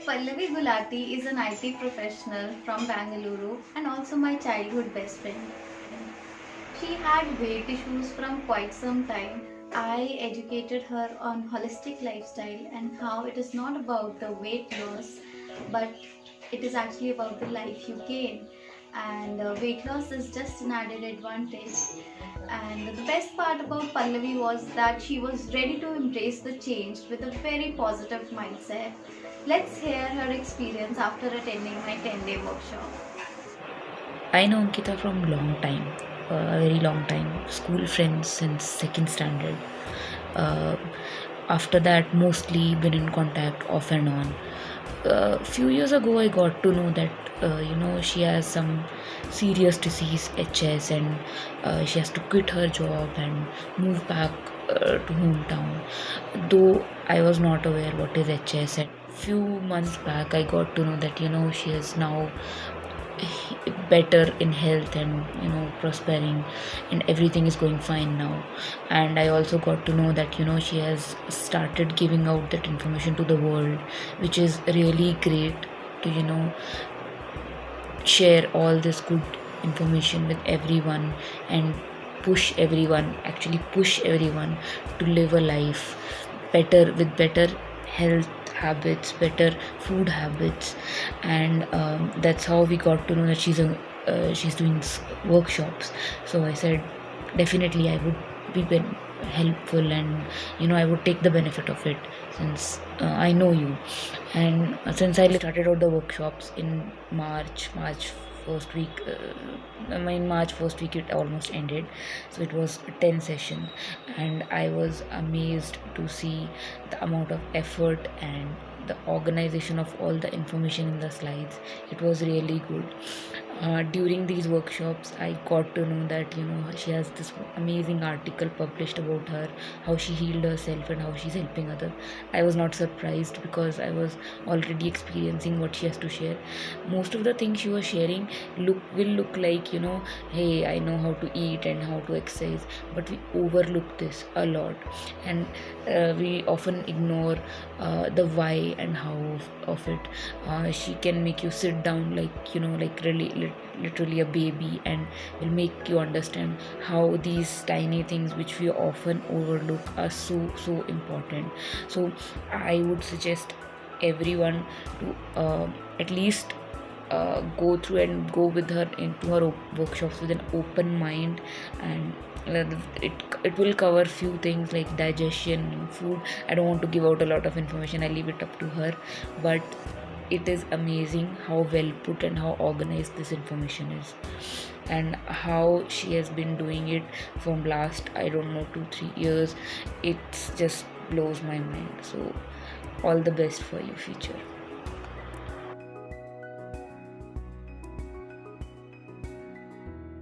Pallavi Gulati is an IT professional from Bangalore and also my childhood best friend. She had weight issues from quite some time. I educated her on holistic lifestyle and how it is not about the weight loss, but it is actually about the life you gain. And weight loss is just an added advantage. And the best part about Pallavi was that she was ready to embrace the change with a very positive mindset. Let's hear her experience after attending my 10-day workshop. I know Ankita from long time, a very long time, school friends since second standard. Uh, After that, mostly been in contact off and on. A few years ago, I got to know that she has some serious disease, HS, and she has to quit her job and move back to hometown. Though I was not aware what is HS, and few months back, I got to know that she is now better in health and prospering, and everything is going fine now. And I also got to know that she has started giving out that information to the world, which is really great to share all this good information with everyone and push everyone to live a life better with better health habits, better food habits. And that's how we got to know that she's doing workshops. So I said definitely I would be helpful, and I would take the benefit of it, since I know you. And since I started out the workshops in March first week, in March first week it almost ended, so it was a 10 session, and I was amazed to see the amount of effort and the organization of all the information in the slides. It was really good. During these workshops, I got to know that she has this amazing article published about her, how she healed herself and how she's helping others. I was not surprised because I was already experiencing what she has to share. Most of the things she was sharing look like, hey, I know how to eat and how to exercise, but we overlook this a lot. And we often ignore the why and how of it. She can make you sit down like really literally a baby, and will make you understand how these tiny things which we often overlook are so important. So I would suggest everyone to at least go through and go with her into her workshops with an open mind. And it will cover few things like digestion and food. I don't want to give out a lot of information, I leave it up to her, but it is amazing how well put and how organized this information is, and how she has been doing it from last, I don't know, 2-3 years. It just blows my mind. So all the best for your future.